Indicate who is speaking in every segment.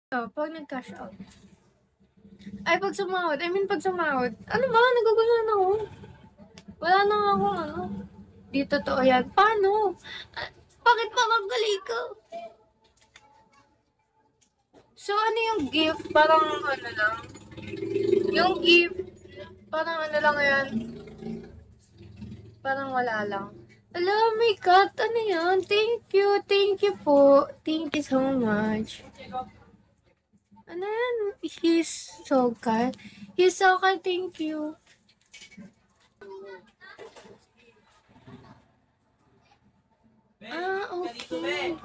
Speaker 1: Pag nag-cash out. Ay, pag sumahod. Ano ba? Nagugulan ako. Wala na ako, ano. Di totoo yan. Paano? Bakit pa magbali ka? So, ano yung gift? Parang ano lang. Yung gift, parang ano lang yan. Parang wala lang. Alam, my God, ano yan? Thank you po. Thank you so much. Ano yan? He's so kind. Thank you. Okay.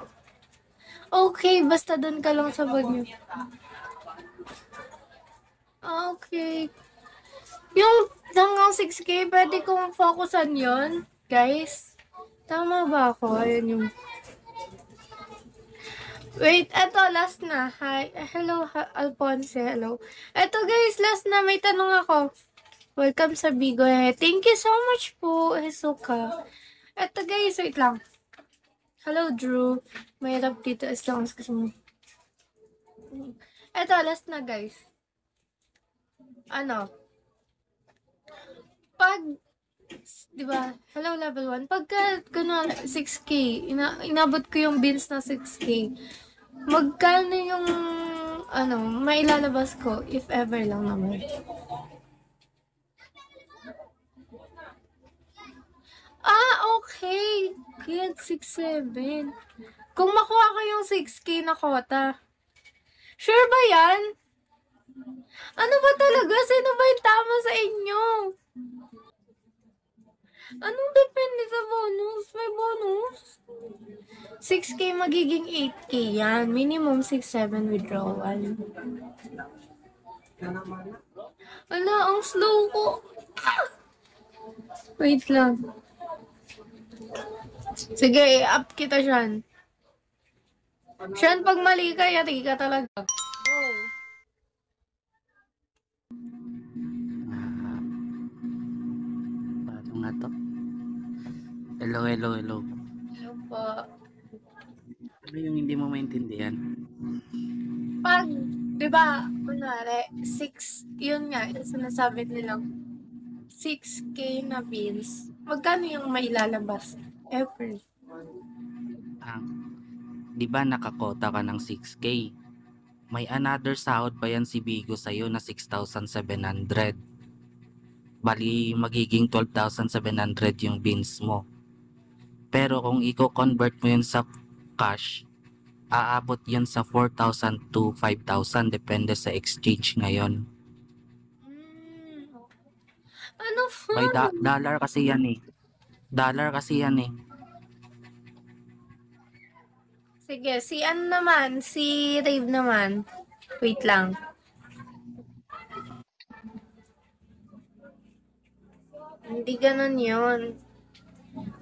Speaker 1: Okay, basta doon ka lang sa bag niyo. Okay. Yung hanggang 6K, pwede kong focusan yon, guys. Tama ba ako? Ayun yung... Wait, eto, last na. Hi. Hello, Alphonse. Hello. Eto, guys, last na. May tanong ako. Welcome sa Bigo. Thank you so much po, Hisoka. Eto, guys, wait lang. Hello, Drew. Mahirap dito as long as kasi mo. Eto, last na, guys. Ano? Pag, di ba, hello, level 1. Pagka, gano'n, 6K, inabot ko yung bins na 6K. Magkano yung, ano, mailalabas ko, if ever lang naman. Okay. Kaya 6-7. Kung makuha ko yung 6K na quota. Sure ba yan? Ano ba talaga? Sino ba yung tama sa inyo? Anong depende sa bonus? May bonus? 6K magiging 8K yan. Minimum 6-7 withdrawal. Ala, ang slow ko. Wait lang. Sige, i-up kita, Sean. Sean, pag mali ka, yari ka talaga. Oh.
Speaker 2: Paano nga to? Hello.
Speaker 1: Hello po.
Speaker 2: Ano yung hindi mo maintindihan?
Speaker 1: Pag, di ba, kunwari, 6, yun nga, yung sinasabi nilang 6K na bills, magkano yung mailalabas? Ever.
Speaker 2: Di ba nakakota ka ng 6K? May another sahod pa yan si Bigo sa'yo na 6,700. Bali, magiging 12,700 yung bins mo. Pero kung i-convert mo yun sa cash, aabot yun sa 4,000 to 5,000 depende sa exchange ngayon.
Speaker 1: Ano fun?
Speaker 2: May dollar kasi yan eh.
Speaker 1: Sige, si ano naman, si Rave naman. Wait lang. Hindi ganun yun.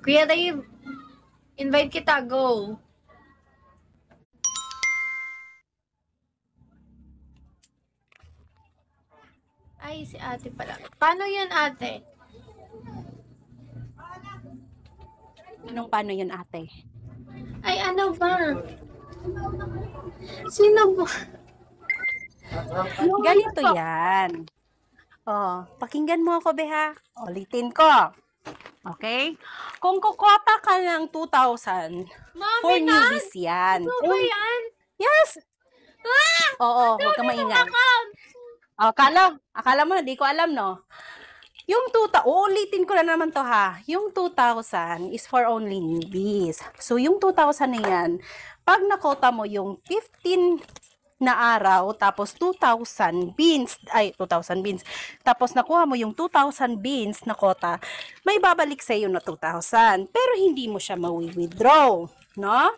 Speaker 1: Kuya Rave, invite kita, go. Ay, si ate pala. Paano yun, ate?
Speaker 3: Anong paano yun, ate?
Speaker 1: Ay, ano ba? Sino ba?
Speaker 3: Ganito yan. Oh, pakinggan mo ako, Beha. Ulitin ko. Okay? Kung kukota ka ng 2,000,
Speaker 1: Mami,
Speaker 3: for newbies yan.
Speaker 1: Ano ba yan?
Speaker 3: Yes! Oo, huwag ka maingay. Akala mo, di ko alam, no? Yung 2,000, uulitin ko na naman to ha. Yung 2,000 is for only newbies. So, yung 2,000 na yan, pag nakota mo yung 15 na araw, tapos 2,000 beans, tapos nakuha mo yung 2,000 beans na kota, may babalik sa iyo na 2,000. Pero hindi mo siya mawi-withdraw, no?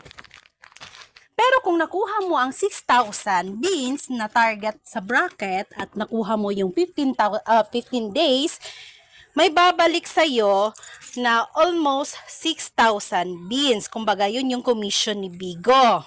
Speaker 3: Pero kung nakuha mo ang 6,000 beans na target sa bracket at nakuha mo yung 15 days, may babalik sa iyo na almost 6,000 beans. Kumbaga, yun yung commission ni Bigo.